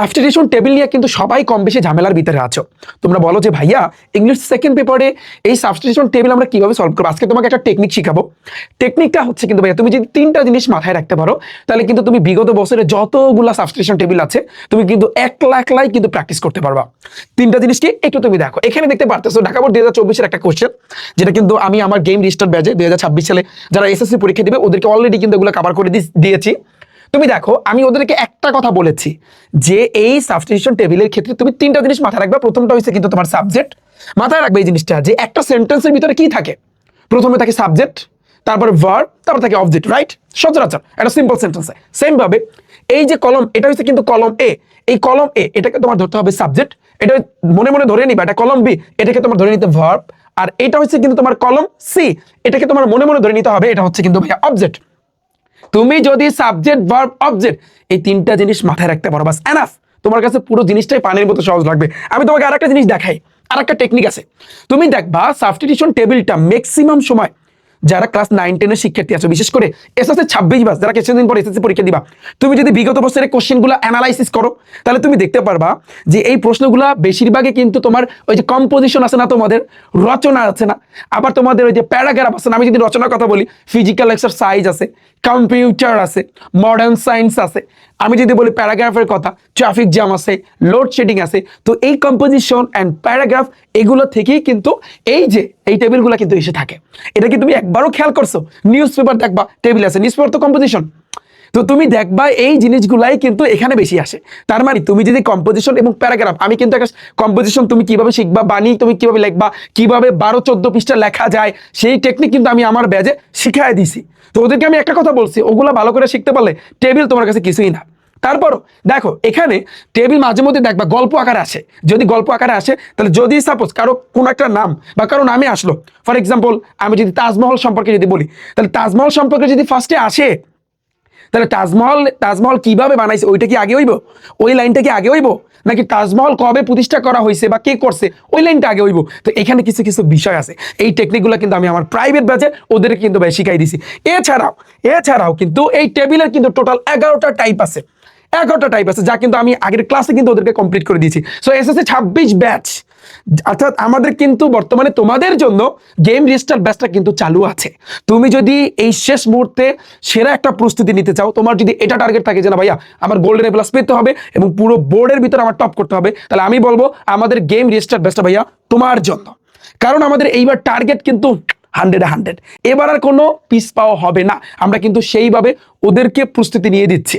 Substitution table নিয়ে কিন্তু সবাই কম বেশি ঝামেলার ভিতরে আছো। তোমরা বলো যে ভাইয়া ইংলিশ সেকেন্ড পেপারে এই সাবস্টিটিউশন টেবিল আমরা কিভাবে সলভ করবো। আজকে তোমাকে একটা টেকনিক শিখাবো। টেকনিকটা হচ্ছে কিন্তু ভাইয়া তুমি যদি তিনটা জিনিস মাথায় রাখতে পারো তাহলে কিন্তু তুমি বিগত বছরে যতগুলা সাবস্টিটিউশন টেবিল আছে তুমি কিন্তু একলাই কিন্তু প্র্যাকটিস করতে পারবা। তিনটা জিনিস কি একটু তুমি দেখো, এখানে দেখতে পারতেছো ঢাকা বোর্ড 2024-এর একটা কোশ্চেন, যেটা কিন্তু আমি আমার গেম রেজিস্টার ব্যাচে 2026 সালে যারা এসএসসি পরীক্ষা দিবে ওদেরকে অলরেডি কিন্তু এগুলো কভার করে দিয়েছি। তুমি দেখো আমি ওদেরকে একটা কথা বলেছি যে এই সাবস্টিটিউশন টেবিলের ক্ষেত্রে তুমি তিনটা জিনিস মাথায় রাখবে। প্রথমটা হচ্ছে কিন্তু তোমার সাবজেক্ট। মাথায় রাখবে এই জিনিসটা যে একটা সেন্টেন্সের ভিতরে কি থাকে, প্রথমে থাকে সাবজেক্ট, তারপরে ভার্ব, তারপর থাকে অবজেক্ট, রাইট? সচরাচর একটা সিম্পল সেন্টেন্সে সেম ভাবে এই যে কলম, এটা হচ্ছে কিন্তু কলম এ, এই কলম এ এটাকে তোমার ধরতে হবে সাবজেক্ট, এটা মনে মনে ধরে নিবা এটা কলম বি, এটাকে তোমার ধরে নিতে ভার্ব, আর এটা হচ্ছে কিন্তু তোমার কলম সি, এটাকে তোমার মনে মনে ধরে নিতে হবে এটা হচ্ছে কিন্তু ভাইয়া অবজেক্ট। তুমি যদি সাবজেক্ট ভার্ব অবজেক্ট এই তিনটা জিনিস মাথায় রাখতে পারো বাস এনাফ, তোমার কাছে পুরো জিনিসটাই পানির মতো সহজ লাগবে। আমি তোমাকে আরেকটা জিনিস দেখাই, আরেকটা টেকনিক আছে। তুমি দেখবা সাবস্টিটিউশন টেবিলটা ম্যাক্সিমাম সময় যারা ক্লাস 9-10 এর শিক্ষার্থী আছো, বিশেষ করে এসএসসি 26 ব্যাচ যারা কিছুদিন পর এসএসসি পরীক্ষা দিবা, তুমি যদি বিগত বছরের কোশ্চেনগুলো অ্যানালাইসিস করো তাহলে তুমি দেখতে পারবা যে এই প্রশ্নগুলো বেশিরভাগই কিন্তু তোমার ওই যে কম্পোজিশন আছে না, তোমাদের রচনা আছে না, আবার তোমাদের ওই যে প্যারাগ্রাফ আছে না। আমি যদি রচনার কথা বলি ফিজিক্যাল এক্সারসাইজ আছে, কম্পিউটার আছে, মডার্ন সায়েন্স আছে। আমি যদি বলি প্যারাগ্রাফের কথা, ট্রাফিক জ্যাম আছে, লোডশেডিং আছে। তো এই কম্পোজিশন অ্যান্ড প্যারাগ্রাফ এগুলো থেকেই কিন্তু এই যে এই টেবিলগুলো কিন্তু এসে থাকে। এটা কি তুমি একবারও খেয়াল করছো? নিউজ পেপার দেখবা টেবিল আছে, নিউজ পেপার তো কম্পোজিশন। তো তুমি দেখবা এই জিনিসগুলাই কিন্তু এখানে বেশি আসে। তার মানে তুমি যদি কম্পোজিশন এবং প্যারাগ্রাফ, আমি কিন্তু একটা কম্পোজিশন তুমি কিভাবে শিখবা, বাণী তুমি কিভাবে লিখবা, কিভাবে 12-14 পৃষ্ঠা লেখা যায় সেই টেকনিক কিন্তু আমি আমার ব্যাচে শিখাই দিছি। তো ওদেরকে আমি একটা কথা বলছি, ওগুলো ভালো করে শিখতে পারলে টেবিল তোমার কাছে কিছুই না। তারপরও দেখো এখানে টেবিল মাঝে মধ্যে দেখবা গল্প আকারে আসে। যদি গল্প আকারে আসে তাহলে যদি সাপোজ কারো কোন একটা নাম বা কারো নামে আসলো, ফর এক্সাম্পল আমি যদি তাজমহল সম্পর্কে যদি বলি, তাহলে তাজমহল সম্পর্কে যদি ফার্স্টে আসে তাহলে তাজমহল কিভাবে বানাইছে ওইটা কি আগে হইব, ওই লাইনটা কি আগে হইব, নাকি তাজমহল কবে প্রতিষ্ঠা করা হয়েছে বা কে করছে ওই লাইনটা আগে হইব? তো এখানে কিছু কিছু বিষয় আছে, এই টেকনিকগুলো কিন্তু আমি আমার প্রাইভেট ব্যাচে ওদেরকে কিন্তু ভাই শিখাই দিছি। এছাড়াও কিন্তু এই টেবিলের কিন্তু টোটাল 11টা টাইপ আছে, 11টা টাইপ আছে যা কিন্তু আমি আগের ক্লাসে কিন্তু ওদেরকে কমপ্লিট করে দিয়েছি। সো এসএসসি 26 ব্যাচ অর্থাৎ আমাদের কিন্তু বর্তমানে তোমাদের জন্য গেম রেজিস্টার ব্যাচটা কিন্তু চালু আছে। তুমি যদি এই শেষ মুহূর্তে সেরা একটা প্রস্তুতি নিতে চাও, তোমার যদি এটা টার্গেট থাকে যে না ভাইয়া আমার গোল্ডেন এ প্লাস পেতে হবে এবং পুরো বোর্ডের ভিতরে আমার টপ করতে হবে, তাহলে আমি বলবো আমাদের গেম রেজিস্টার ব্যাচটা ভাইয়া তোমার জন্য। কারণ আমাদের এইবার টার্গেট কিন্তু 100 এবার আর কোনো পিস পাওয়া হবে না। আমরা কিন্তু সেইভাবে ওদেরকে প্রস্তুতি নিয়ে দিচ্ছি।